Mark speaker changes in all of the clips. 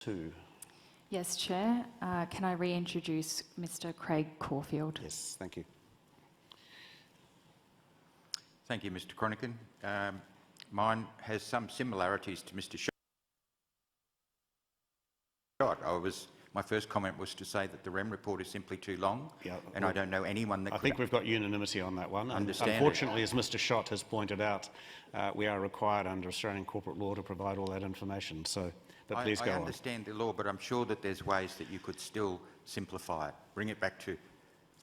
Speaker 1: 2.
Speaker 2: Yes, Chair. Can I reintroduce Mr. Craig Caulfield?
Speaker 1: Yes, thank you.
Speaker 3: Thank you, Mr. Cronican. Mine has some similarities to Mr. Schott. My first comment was to say that the REM report is simply too long, and I don't know anyone that
Speaker 1: I think we've got unanimity on that one. Unfortunately, as Mr. Schott has pointed out, we are required under Australian corporate law to provide all that information. So, but please go on.
Speaker 3: I understand the law, but I'm sure that there's ways that you could still simplify it, bring it back to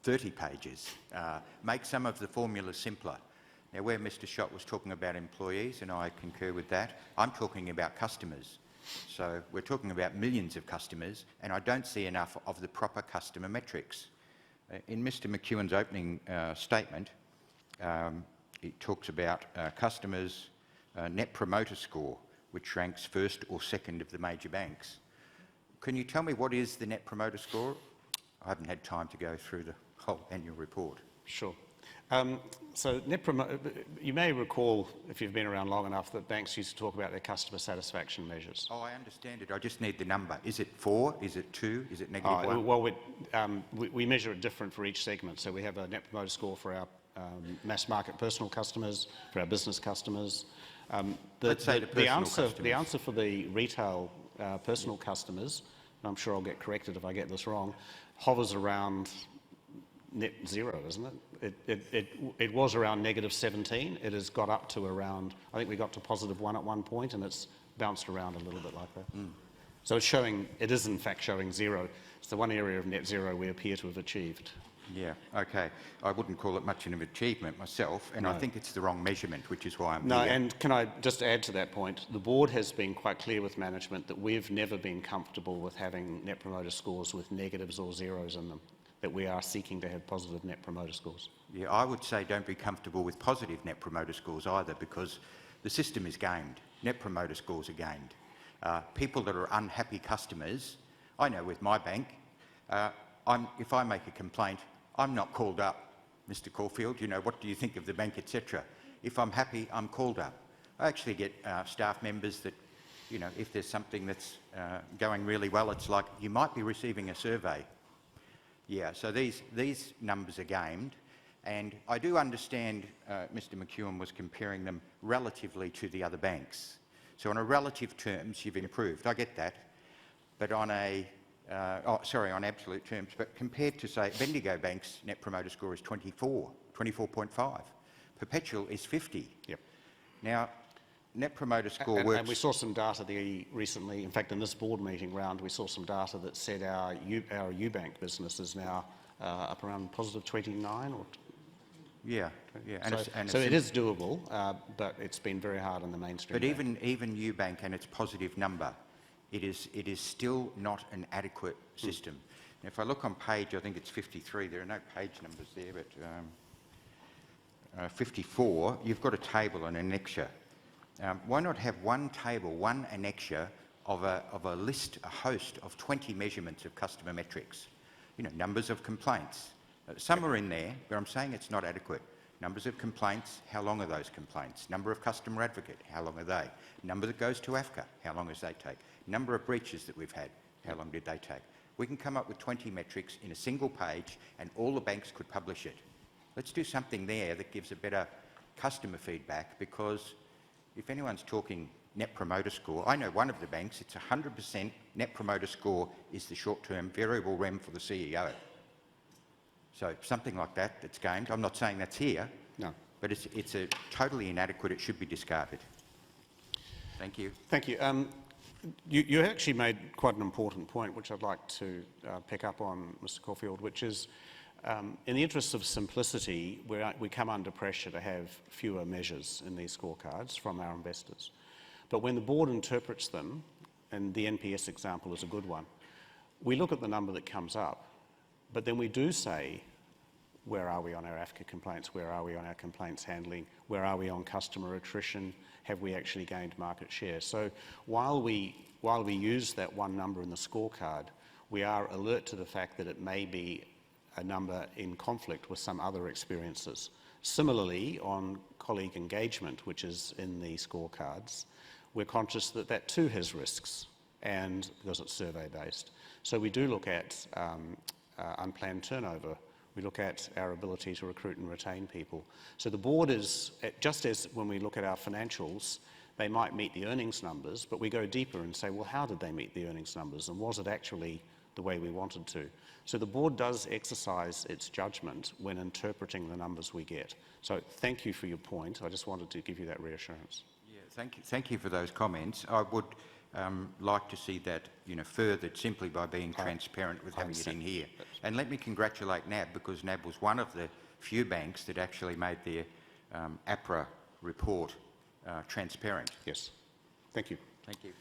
Speaker 3: 30 pages, make some of the formulas simpler. Now, where Mr. Schott was talking about employees, and I concur with that, I'm talking about customers. So we're talking about millions of customers, and I don't see enough of the proper customer metrics. In Mr. McEwen's opening statement, it talks about customers' net promoter score, which ranks first or second of the major banks. Can you tell me what is the net promoter score? I haven't had time to go through the whole annual report.
Speaker 1: Sure. So you may recall, if you've been around long enough, that banks used to talk about their customer satisfaction measures.
Speaker 3: Oh, I understand it. I just need the number. Is it 4? Is it 2? Is it -1?
Speaker 1: Well, we measure it different for each segment. So we have a net promoter score for our mass market personal customers, for our business customers.
Speaker 3: Let's say the
Speaker 1: answer for the retail personal customers, and I'm sure I'll get corrected if I get this wrong, hovers around net zero, isn't it? It was around -17. It has got up to around, I think we got to +1 at one point, and it's bounced around a little bit like that. So it's showing, it is in fact showing zero. It's the one area of net zero we appear to have achieved.
Speaker 3: Yeah, okay. I wouldn't call it much of an achievement myself, and no. I think it's the wrong measurement, which is why I'm here.
Speaker 1: And can I just add to that point? The board has been quite clear with management that we've never been comfortable with having net promoter scores with negatives or zeros in them, that we are seeking to have positive net promoter scores.
Speaker 3: Yeah, I would say don't be comfortable with positive net promoter scores either, because the system is gamed. Net promoter scores are gamed. People that are unhappy customers, I know with my bank, if I make a complaint, I'm not called up, Mr. Caulfield, you know, what do you think of the bank, etc. If I'm happy, I'm called up. I actually get staff members that, you know, if there's something that's going really well, it's like, you might be receiving a survey. Yeah, so these numbers are gamed, and I do understand Mr. McEwen was comparing them relatively to the other banks. So on a relative terms, you've improved. I get that, but on on absolute terms. But compared to, say, Bendigo Bank's net promoter score is 24.5. Perpetual is 50.
Speaker 1: Yep.
Speaker 3: Now, net promoter score works.
Speaker 1: And we saw some data recently, in fact in this board meeting round, we saw some data that said our Ubank business is now up around +29 or...
Speaker 3: Yeah.
Speaker 1: So it is doable, but it's been very hard on the mainstream.
Speaker 3: But even Ubank and its positive number, it is still not an adequate system. Now, if I look on page, I think it's 53, there are no page numbers there, but 54, you've got a table, an annexure. Why not have one table, one annexure of a list, a host of 20 measurements of customer metrics? You know, numbers of complaints. Some are in there, but I'm saying it's not adequate. Numbers of complaints, how long are those complaints? Number of customer advocate, how long are they? Number that goes to AFCA, how long does they take? Number of breaches that we've had, how long did they take? We can come up with 20 metrics in a single page, and all the banks could publish it. Let's do something there that gives a better customer feedback, because if anyone's talking net promoter score, I know one of the banks, it's 100% net promoter score is the short-term variable REM for the CEO. So something like that that's gamed. I'm not saying that's here,
Speaker 1: no,
Speaker 3: but it's a totally inadequate. It should be discarded. Thank you.
Speaker 1: Thank you. You actually made quite an important point, which I'd like to pick up on, Mr. Caulfield, which is in the interests of simplicity, we come under pressure to have fewer measures in these scorecards from our investors. But when the board interprets them, and the NPS example is a good one, we look at the number that comes up, but then we do say, where are we on our AFCA complaints? Where are we on our complaints handling? Where are we on customer attrition? Have we actually gained market share? So while we use that one number in the scorecard, we are alert to the fact that it may be a number in conflict with some other experiences. Similarly, on colleague engagement, which is in the scorecards, we're conscious that that too has risks. and because it's survey-based. So we do look at unplanned turnover. We look at our ability to recruit and retain people. So the board is, just as when we look at our financials, they might meet the earnings numbers, but we go deeper and say, well, how did they meet the earnings numbers, and was it actually the way we wanted to? So the board does exercise its judgment when interpreting the numbers we get. So thank you for your point. I just wanted to give you that reassurance.
Speaker 3: Yeah, thank you for those comments. I would like to see that furthered simply by being transparent with having it in here. And let me congratulate NAB, because NAB was one of the few banks that actually made their APRA report transparent.
Speaker 1: Yes. Thank you.
Speaker 3: Thank you.